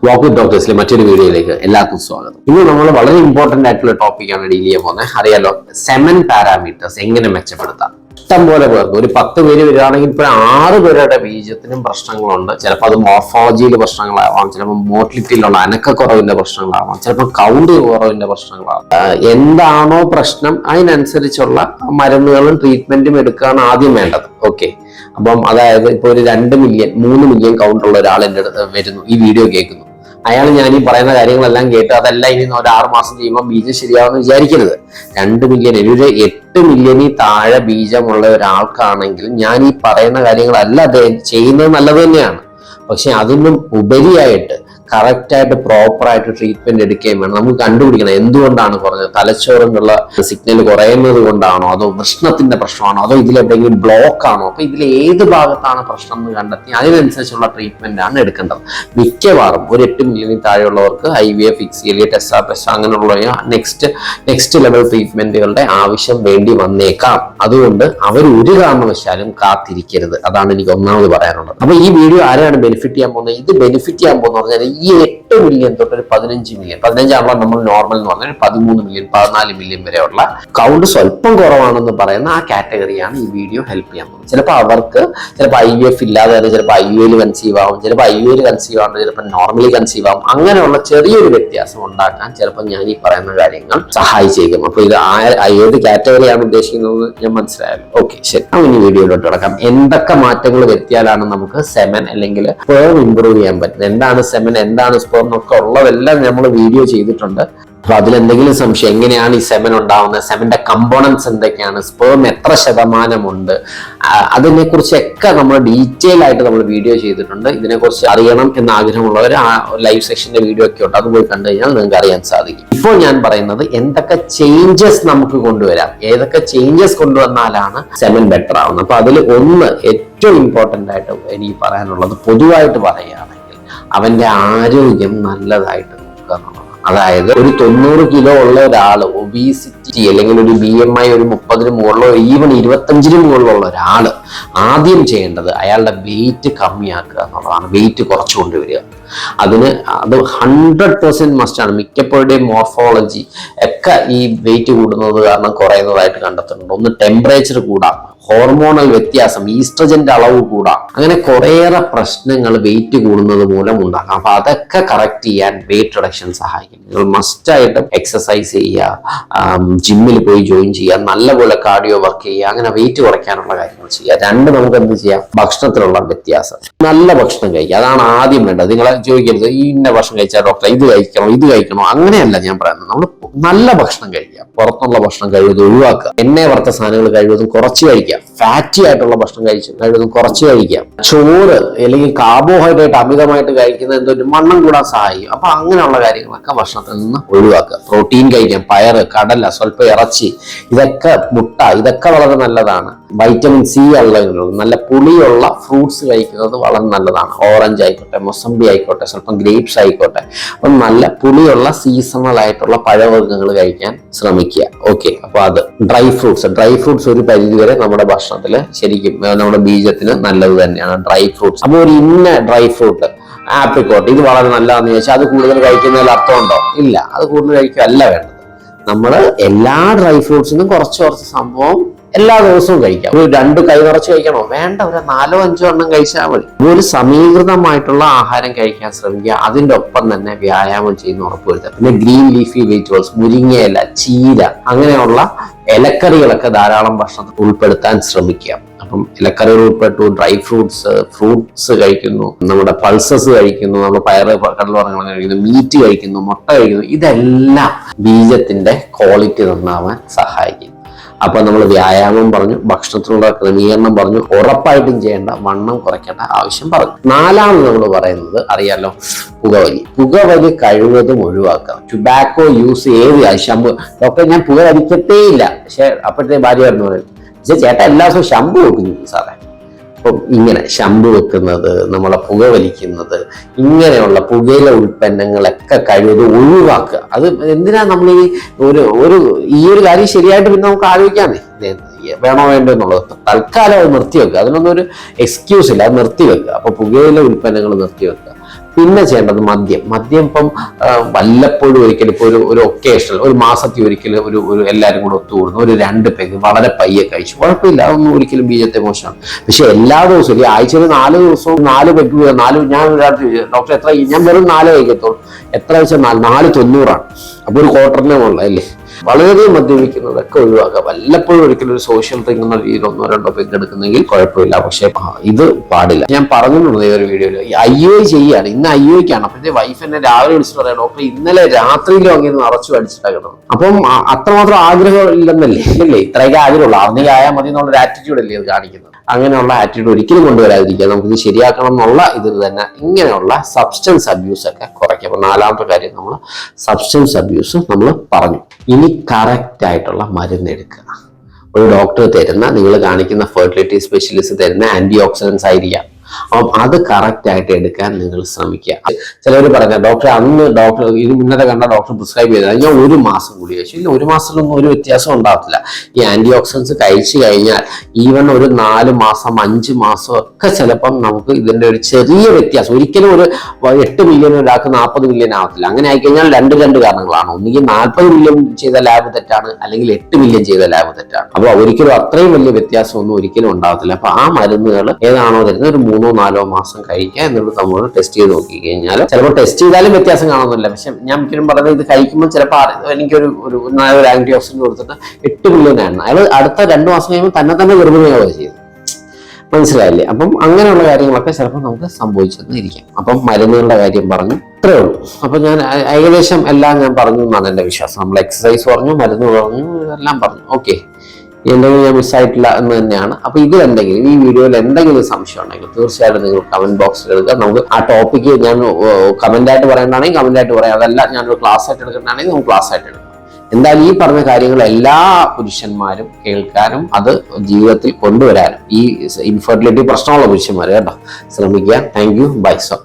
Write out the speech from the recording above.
വാക്ക് വിത്ത് ഡോക്ടേഴ്സിലെ മറ്റൊരു വീഡിയോയിലേക്ക് എല്ലാവർക്കും സ്വാഗതം. ഇന്ന് നമ്മൾ വളരെ ഇമ്പോർട്ടന്റ് ആയിട്ടുള്ള ടോപ്പിക്കാണ് ഡീൽ ചെയ്യാൻ പോകുന്നത്. അറിയാലോ, സെമൻ പാരാമീറ്റേഴ്സ് എങ്ങനെ മെച്ചപ്പെടുത്താം. ഇഷ്ടം പോലെ പേർക്ക് ഒരു 10 പേര് വരികയാണെങ്കിൽ ഇപ്പോൾ 6 പേരുടെ ബീജത്തിനും പ്രശ്നങ്ങളുണ്ട്. ചിലപ്പോൾ അത് മോർഫോളജിയിൽ പ്രശ്നങ്ങളാവാം, ചിലപ്പോൾ മോട്ടിലിറ്റിയിലുള്ള അനക്കക്കുറവിന്റെ പ്രശ്നങ്ങളാവാം, ചിലപ്പോൾ കൗണ്ട് കുറവിന്റെ പ്രശ്നങ്ങളാവാം. എന്താണോ പ്രശ്നം അതിനനുസരിച്ചുള്ള മരുന്നുകളും ട്രീറ്റ്മെന്റും എടുക്കുകയാണ് ആദ്യം വേണ്ടത്. ഓക്കെ, അപ്പം അതായത് ഇപ്പോൾ ഒരു 2 മില്യൺ 3 മില്യൺ കൗണ്ടുള്ള ഒരാൾ എൻ്റെ അടുത്ത് വരുന്നു, ഈ വീഡിയോ കേൾക്കുന്നു. അയാൾ ഞാൻ ഈ പറയുന്ന കാര്യങ്ങളെല്ലാം കേട്ട് അതല്ല ഇനി ഒരു 6 മാസം ചെയ്യുമ്പോൾ ബീജം ശരിയാവുമെന്ന് വിചാരിക്കരുത്. 2 മില്യൺ ഒരു 8 മില്യണിൽ താഴെ ബീജമുള്ള ഒരാൾക്കാണെങ്കിൽ ഞാൻ ഈ പറയുന്ന കാര്യങ്ങളല്ല അദ്ദേഹം ചെയ്യുന്നത് നല്ലത് തന്നെയാണ്. പക്ഷെ അതിനും ഉപരിയായിട്ട് കറക്റ്റായിട്ട് പ്രോപ്പറായിട്ട് ട്രീറ്റ്മെന്റ് എടുക്കുകയും വേണം. നമുക്ക് കണ്ടുപിടിക്കണം എന്തുകൊണ്ടാണ് കുറഞ്ഞത്. തലച്ചോറിനുള്ള സിഗ്നൽ കുറയുന്നത് കൊണ്ടാണോ, അതോ വൃഷ്ണത്തിന്റെ പ്രശ്നമാണോ, അതോ ഇതിലെവിടെയെങ്കിലും ബ്ലോക്ക് ആണോ? അപ്പൊ ഇതിൽ ഏത് ഭാഗത്താണ് പ്രശ്നം എന്ന് കണ്ടെത്തി അതിനനുസരിച്ചുള്ള ട്രീറ്റ്മെന്റ് ആണ് എടുക്കേണ്ടത്. മിക്കവാറും ഒരു 8 മില്യണിൽ താഴെയുള്ളവർക്ക് IVF, ഇക്സിഎലി, ടെസ്റ്റാപെസ് അങ്ങനെയുള്ള നെക്സ്റ്റ് ലെവൽ ട്രീറ്റ്മെന്റുകളുടെ ആവശ്യം വേണ്ടി വന്നേക്കാം. അതുകൊണ്ട് അവർ ഒരു കാരണവശാലും കാത്തിരിക്കരുത്. അതാണ് എനിക്ക് ഒന്നാമത് പറയാനുള്ളത്. അപ്പൊ ഈ വീഡിയോ ആരാണ് ബെനിഫിറ്റ് ചെയ്യാൻ പോകുന്നത്? ഇത് ബെനിഫിറ്റ് ചെയ്യാൻ പോകുന്ന പറഞ്ഞാൽ ഈ 8 മില്യൺ തൊട്ട് ഒരു 15 മില്യൺ, 15 നമ്മൾ നോർമൽ എന്ന് പറഞ്ഞാൽ 13 മില്യൺ 14 മില്യൺ വരെയുള്ള കൗണ്ട് സ്വല്പം കുറവാണെന്ന് പറയുന്ന ആ കാറ്റഗറിയാണ് ഈ വീഡിയോ ഹെൽപ്പ് ചെയ്യാൻ പോകുന്നത്. ചിലപ്പോൾ അവർക്ക് IVF ഇല്ലാതെ തന്നെ ചിലപ്പോൾ IUL കൺസീവ് ആവും, ചിലപ്പോൾ IUL കൺസീവ് ആവുന്നത് ചിലപ്പോൾ നോർമലി കൺസീവ് ആവും. അങ്ങനെയുള്ള ചെറിയൊരു വ്യത്യാസം ഉണ്ടാക്കാൻ ചിലപ്പോൾ ഞാൻ ഈ പറയുന്ന കാര്യങ്ങൾ സഹായിച്ചേക്കും. അപ്പൊ ഇത് ഏത് കാറ്റഗറിയാണ് ഉദ്ദേശിക്കുന്നത് ഞാൻ മനസ്സിലായല്ലോ. ഓക്കെ, ശരി, ഇനി വീഡിയോയിലോട്ട് കിടക്കാം. എന്തൊക്കെ മാറ്റങ്ങൾ വരുത്തിയാലാണ് നമുക്ക് സെമൻ അല്ലെങ്കിൽ സ്പേം ഇംപ്രൂവ് ചെയ്യാൻ പറ്റുന്നത്? എന്താണ് സെമൻ, എന്താണ് സ്പേം എന്നൊക്കെ ഉള്ളതെല്ലാം നമ്മൾ വീഡിയോ ചെയ്തിട്ടുണ്ട്. അപ്പൊ അതിലെന്തെങ്കിലും സംശയം, എങ്ങനെയാണ് ഈ സെമൻ ഉണ്ടാവുന്നത്, സെമന്റെ കമ്പോണൻസ് എന്തൊക്കെയാണ്, സ്പേം എത്ര ശതമാനമുണ്ട്, അതിനെക്കുറിച്ചൊക്കെ നമ്മൾ ഡീറ്റെയിൽ ആയിട്ട് നമ്മൾ വീഡിയോ ചെയ്തിട്ടുണ്ട്. ഇതിനെക്കുറിച്ച് അറിയണം എന്ന ആഗ്രഹമുള്ളവർ ആ ലൈവ് സെക്ഷന്റെ വീഡിയോ ഒക്കെ ഉണ്ട്, അത് പോയി കണ്ടു കഴിഞ്ഞാൽ നിങ്ങൾക്ക് അറിയാൻ സാധിക്കും. ഇപ്പോൾ ഞാൻ പറയുന്നത് എന്തൊക്കെ ചേഞ്ചസ് നമുക്ക് കൊണ്ടുവരാം, ഏതൊക്കെ ചേഞ്ചസ് കൊണ്ടുവന്നാലാണ് സെമൻ ബെറ്റർ ആവുന്നത്. അപ്പൊ അതിൽ ഒന്ന് ഏറ്റവും ഇമ്പോർട്ടന്റ് ആയിട്ട് എനിക്ക് പറയാനുള്ളത്, പൊതുവായിട്ട് പറയുകയാണെങ്കിൽ അവന്റെ ആരോഗ്യം നല്ലതായിട്ട് നോക്കുക എന്നുള്ളതാണ്. അതായത് ഒരു 90 കിലോ ഉള്ള ഒരാൾ, ഒബീസിറ്റി അല്ലെങ്കിൽ ഒരു BMI ഒരു 30-ന് മുകളിലോ ഈവൻ 25-ന് മുകളിലുള്ള ഒരാള് ആദ്യം ചെയ്യേണ്ടത് അയാളുടെ വെയിറ്റ് കമ്മിയാക്കുക എന്നുള്ളതാണ്. വെയിറ്റ് കുറച്ചു കൊണ്ടുവരിക. അത് 100% മസ്റ്റാണ്. മിക്കപ്പോഴുടെയും മോർഫോളജി ഒക്കെ ഈ വെയിറ്റ് കൂടുന്നത് കാരണം കുറയുന്നതായിട്ട് കണ്ടെത്തുന്നുണ്ട്. ഒന്ന് ടെമ്പറേച്ചർ കൂടാം, ഹോർമോണൽ വ്യത്യാസം, ഈസ്ട്രജന്റെ അളവ് കൂടാം, അങ്ങനെ കുറേയേറെ പ്രശ്നങ്ങൾ വെയിറ്റ് കൂടുന്നത് മൂലം ഉണ്ടാക്കാം. അപ്പൊ അതൊക്കെ കറക്റ്റ് ചെയ്യാൻ വെയിറ്റ് റിഡക്ഷൻ സഹായിക്കും. നിങ്ങൾ മസ്റ്റായിട്ട് എക്സസൈസ് ചെയ്യുക, ജിമ്മിൽ പോയി ജോയിൻ ചെയ്യുക, നല്ലപോലെ കാർഡിയോ വർക്ക് ചെയ്യുക, അങ്ങനെ വെയിറ്റ് കുറയ്ക്കാനുള്ള കാര്യങ്ങൾ ചെയ്യുക. രണ്ട്, നമുക്ക് എന്ത് ചെയ്യാം, ഭക്ഷണത്തിലുള്ള വ്യത്യാസം. നല്ല ഭക്ഷണം കഴിക്കുക, അതാണ് ആദ്യം വേണ്ടത്. നിങ്ങളെ ചോദിക്കരുത് ഈ ഇന്ന ഭക്ഷണം കഴിച്ചാൽ ഡോക്ടർ ഇത് കഴിക്കണോ, അങ്ങനെയല്ല ഞാൻ പറയുന്നത്. നമ്മൾ നല്ല ഭക്ഷണം കഴിക്കുക, പുറത്തുള്ള ഭക്ഷണം കഴിവതും ഒഴിവാക്കുക, എണ്ണ വറുത്ത സാധനങ്ങൾ കഴിവതും കുറച്ച് കഴിക്കുക, ഫാറ്റി ആയിട്ടുള്ള ഭക്ഷണം കഴിവതും കുറച്ച് കഴിക്കുക. ചോറ് അല്ലെങ്കിൽ കാർബോഹൈഡ്രേറ്റ് അമിതമായിട്ട് കഴിക്കുന്നത് എന്തൊരു വണ്ണം കൂടാൻ സഹായിക്കും. അപ്പൊ അങ്ങനെയുള്ള കാര്യങ്ങളൊക്കെ ഭക്ഷണത്തിൽ നിന്ന് ഒഴിവാക്കുക. പ്രോട്ടീൻ കഴിക്കാം, പയറ്, കടല, സ്വല്പം ഇറച്ചി, ഇതൊക്കെ മുട്ട, ഇതൊക്കെ വളരെ നല്ലതാണ്. വൈറ്റമിൻ C ഉള്ള നല്ല പുളിയുള്ള ഫ്രൂട്ട്സ് കഴിക്കുന്നത് വളരെ നല്ലതാണ്. ഓറഞ്ച് ആയിക്കോട്ടെ, മൊസംബി ആയിക്കോട്ടെ, സ്വല്പം ഗ്രേപ്സ് ആയിക്കോട്ടെ. അപ്പം നല്ല പുളിയുള്ള സീസണൽ ആയിട്ടുള്ള പഴവർഗ്ഗങ്ങൾ കഴിക്കാൻ ശ്രമിക്കുക. ഓക്കെ, അപ്പൊ അത് ഡ്രൈ ഫ്രൂട്ട്സ് ഒരു പരിധിവരെ നമ്മുടെ ഭക്ഷണത്തിൽ ശരിക്കും നമ്മുടെ ബീജത്തിന് നല്ലത് തന്നെയാണ് ഡ്രൈ ഫ്രൂട്ട്സ്. അപ്പൊ ഒരു ഇന്ന ഡ്രൈ ഫ്രൂട്ട്, ആപ്രിക്കോട്ട്, ഇത് വളരെ നല്ലതാണെന്ന് ചോദിച്ചാൽ അത് കൂടുതൽ കഴിക്കുന്നതിൽ അർത്ഥമുണ്ടോ? ഇല്ല, അത് കൂടുതൽ കഴിക്കുകയല്ല വേണ്ടത്. നമ്മൾ എല്ലാ ഡ്രൈ ഫ്രൂട്ട്സിനും കുറച്ച് സംഭവം എല്ലാ ദിവസവും കഴിക്കാം. ഒരു 2 കൈ നിറച്ച് കഴിക്കണോ? വേണ്ട, ഒരു 4-5 എണ്ണം കഴിച്ചാൽ മതി. ഒരു സമീകൃതമായിട്ടുള്ള ആഹാരം കഴിക്കാൻ ശ്രമിക്കുക. അതിൻ്റെ ഒപ്പം തന്നെ വ്യായാമം ചെയ്യുന്ന ഉറപ്പുവരുത്തുക. പിന്നെ ഗ്രീൻ ലീഫി വെജിറ്റബിൾസ്, മുരിങ്ങയില, ചീര, അങ്ങനെയുള്ള ഇലക്കറികളൊക്കെ ധാരാളം ഭക്ഷണത്തിൽ ഉൾപ്പെടുത്താൻ ശ്രമിക്കുക. അപ്പം ഇലക്കറികൾ ഉൾപ്പെട്ടു, ഡ്രൈ ഫ്രൂട്ട്സ് കഴിക്കുന്നു, നമ്മുടെ പൾസസ് കഴിക്കുന്നു, നമ്മൾ പയറ്, കടലവർഗ്ഗങ്ങൾ കഴിക്കുന്നു, മീറ്റ് കഴിക്കുന്നു, മുട്ട കഴിക്കുന്നു. ഇതെല്ലാം ബീജത്തിന്റെ ക്വാളിറ്റി നന്നാവാൻ സഹായിക്കും. അപ്പൊ നമ്മൾ വ്യായാമം പറഞ്ഞു, ഭക്ഷണത്തിലുള്ള ക്രമീകരണം പറഞ്ഞു, ഉറപ്പായിട്ടും ചെയ്യേണ്ട വണ്ണം കുറയ്ക്കേണ്ട ആവശ്യം പറഞ്ഞു. 4ാമത് നമ്മൾ പറയുന്നത് അറിയാലോ, പുകവലി കഴിവതും ഒഴിവാക്കുക. Tobacco use ശമ്പു. ഡോക്ടർ, ഞാൻ പുക വലിക്കത്തേ ഇല്ല. പക്ഷെ അപ്പോഴത്തെ ഭാര്യ പറഞ്ഞു, ചേട്ടാ എല്ലാ ദിവസവും ശമ്പു വെക്കുന്നു സാറേ. അപ്പം ഇങ്ങനെ ശമ്പു വെക്കുന്നത്, നമ്മളെ പുക വലിക്കുന്നത്, ഇങ്ങനെയുള്ള പുകയില ഉൽപ്പന്നങ്ങളൊക്കെ കഴിവതും ഒഴിവാക്കുക. അത് എന്തിനാ നമ്മൾ ഈ ഒരു കാര്യം ശരിയായിട്ട് പിന്നെ നമുക്ക് ആലോചിക്കാമേ, വേണോ വേണ്ടോ എന്നുള്ളത്. തൽക്കാലം അത് നിർത്തിവെക്കുക. അതിനൊന്നും ഒരു എക്സ്ക്യൂസ് ഇല്ല, അത് നിർത്തിവെക്കുക. അപ്പൊ പുകയില ഉൽപ്പന്നങ്ങൾ നിർത്തിവെക്കുക. പിന്നെ ചെയ്യേണ്ടത് മദ്യം ഇപ്പം വല്ലപ്പോഴും ഒരിക്കലും ഇപ്പോൾ ഒരു ഒക്കേഷണൽ ഒരു മാസത്തിൽ ഒരിക്കലും ഒരു എല്ലാവരും കൂടെ ഒത്തുകൂടുന്നു ഒരു 2 പെഗ് വളരെ പയ്യെ കഴിച്ചു, കുഴപ്പമില്ല, അതൊന്നും ഒരിക്കലും ബീജത്തെ മോശമാണ്. പക്ഷെ എല്ലാ ദിവസവും ഈ ആഴ്ചയിൽ 4 ദിവസവും 4 പെഗ് 4 ഞാൻ ഡോക്ടർ എത്ര ഞാൻ വെറും 4 കഴിക്കത്തുള്ളൂ, എത്ര വെച്ചാൽ 4 90 അപ്പൊ ഒരു ക്വാർട്ടറിനെ ഉള്ള അല്ലേ. വളരെയധികം മദ്യപിക്കുന്നതൊക്കെ ഒഴിവാക്കുക. വല്ലപ്പോഴും ഒരിക്കലും ഒരു സോഷ്യൽ ഡ്രിങ്ക് എന്ന രീതിയിൽ 1-2 പെഗ് എടുക്കുന്നെങ്കിൽ കുഴപ്പമില്ല, പക്ഷെ ഇത് പാടില്ല. ഞാൻ പറഞ്ഞിട്ടുണ്ട് ഈ ഒരു വീഡിയോയിൽ IUI ചെയ്യാണ്, ഇന്ന് IUIക്കാണ്. അപ്പോഴത്തെ വൈഫ് എന്നെ രാവിലെ വിളിച്ചിട്ട് പറയാം, ഡോക്ടർ ഇന്നലെ രാത്രിയിലും അങ്ങനെ നിറച്ചു അടിച്ചിട്ടാ കിടന്നു. അപ്പം അത്രമാത്രം ആഗ്രഹം ഇല്ലെന്നല്ലേ, അല്ലേ ഇത്രയൊക്കെ ആഗ്രഹമുള്ളൂ, അവനെങ്കിൽ ആയാൽ മതി എന്നുള്ളൊരു ആറ്റിറ്റ്യൂഡ് അല്ലേ അത് കാണിക്കുന്നത്. അങ്ങനെയുള്ള ആറ്റിറ്റ്യൂഡ് ഒരിക്കലും കൊണ്ടുവരാതിരിക്കുക. നമുക്കിത് ശരിയാക്കണം എന്നുള്ള ഇതിൽ തന്നെ ഇങ്ങനെയുള്ള സബ്സ്റ്റൻസ് അബ്യൂസ് ഒക്കെ കുറയ്ക്കും. അപ്പൊ 4ാമത്തെ കാര്യം നമ്മൾ സബ്സ്റ്റൻസ് അബ്യൂസ് നമ്മൾ പറഞ്ഞു. ഇനി കറക്റ്റ് ആയിട്ടുള്ള മരുന്ന് എടുക്കുക. ഒരു ഡോക്ടർ തരുന്ന, നിങ്ങൾ കാണിക്കുന്ന ഫെർട്ടിലിറ്റി സ്പെഷ്യലിസ്റ്റ് തരുന്ന ആന്റി ഓക്സിഡൻസ് ആയിരിക്കാം, അപ്പം അത് കറക്റ്റ് ആയിട്ട് എടുക്കാൻ നിങ്ങൾ ശ്രമിക്കുക. ചിലവർ പറഞ്ഞ ഡോക്ടർ അന്ന് ഡോക്ടർ ഇത് മുന്നത്തെ കണ്ട ഡോക്ടർ പ്രിസ്ക്രൈബ് ചെയ്തത് ഞാൻ 1 മാസം കൂടി കഴിച്ചു. ഇല്ല, 1 മാസത്തിലൊന്നും ഒരു വ്യത്യാസം ഉണ്ടാകത്തില്ല. ഈ ആന്റി ഓക്സിഡൻസ് കഴിച്ചു കഴിഞ്ഞാൽ ഈവൻ ഒരു 4 മാസം 5 മാസം ഒക്കെ ചിലപ്പം നമുക്ക് ഇതിന്റെ ഒരു ചെറിയ വ്യത്യാസം, ഒരിക്കലും ഒരു 8 മില്യൺ ഒരാൾക്ക് 40 മില്യൺ ആവത്തില്ല. അങ്ങനെ ആയിക്കഴിഞ്ഞാൽ രണ്ട് കാരണങ്ങളാണ്. ഒന്നുകിൽ 40 മില്യൺ ചെയ്ത ലാബ് തെറ്റാണ്, അല്ലെങ്കിൽ 8 മില്യൺ ചെയ്ത ലാബ് തെറ്റാണ്. അപ്പൊ ഒരിക്കലും അത്രയും വലിയ വ്യത്യാസമൊന്നും ഒരിക്കലും ഉണ്ടാകത്തില്ല. അപ്പൊ ആ മരുന്നുകൾ ഏതാണോ തരുന്നത് ഒരു 3-4 മാസം കഴിക്കുക, എന്നിട്ട് നമ്മൾ ടെസ്റ്റ് ചെയ്ത് നോക്കി കഴിഞ്ഞാൽ ചിലപ്പോൾ ടെസ്റ്റ് ചെയ്താലും വ്യത്യാസം കാണുന്നില്ല. പക്ഷെ ഞാൻ മിക്കലും പറയുന്നത് ഇത് കഴിക്കുമ്പോൾ ചിലപ്പോൾ എനിക്കൊരു ആന്റി ഓക്സിഡന്റ് കൊടുത്തിട്ട് 8 മില്യൺ ആണ്, അയാൾ അടുത്ത 2 മാസം കഴിയുമ്പോൾ തന്നെ ഗർഭിണിയാവുക ചെയ്തു. മനസ്സിലായില്ലേ? അപ്പം അങ്ങനെയുള്ള കാര്യങ്ങളൊക്കെ ചിലപ്പോൾ നമുക്ക് സംഭവിച്ചെന്നിരിക്കാം. അപ്പം മരുന്നുകളുടെ കാര്യം പറഞ്ഞു, ഇത്രേ ഉള്ളൂ. അപ്പൊ ഞാൻ ഏകദേശം എല്ലാം ഞാൻ പറഞ്ഞു എന്നാണ് എന്റെ വിശ്വാസം. നമ്മൾ എക്സസൈസ് പറഞ്ഞു, മരുന്ന് പറഞ്ഞു, എല്ലാം പറഞ്ഞു. ഓക്കെ, എന്തെങ്കിലും ഞാൻ മിസ്സായിട്ടില്ല എന്ന് തന്നെയാണ്. അപ്പൊ ഇത് എന്തെങ്കിലും ഈ വീഡിയോയിൽ എന്തെങ്കിലും സംശയം ഉണ്ടെങ്കിൽ തീർച്ചയായിട്ടും നിങ്ങൾ കമന്റ് ബോക്സിൽ എടുക്കുക. നമുക്ക് ആ ടോപ്പിക്ക് ഞാൻ കമന്റ് ആയിട്ട് പറയേണ്ടതാണെങ്കിൽ കമന്റ് ആയിട്ട് പറയാം, അതല്ല ഞാനൊരു ക്ലാസ് ആയിട്ട് എടുക്കേണ്ടതാണെങ്കിൽ നമുക്ക് ക്ലാസ് ആയിട്ട് എടുക്കാം. എന്തായാലും ഈ പറഞ്ഞ കാര്യങ്ങൾ എല്ലാ പുരുഷന്മാരും കേൾക്കാനും അത് ജീവിതത്തിൽ കൊണ്ടുവരാനും, ഈ ഇൻഫെർട്ടിലിറ്റി പ്രശ്നമുള്ള പുരുഷന്മാർ കേട്ടോ ശ്രമിക്കുക. Thank you, by. സോ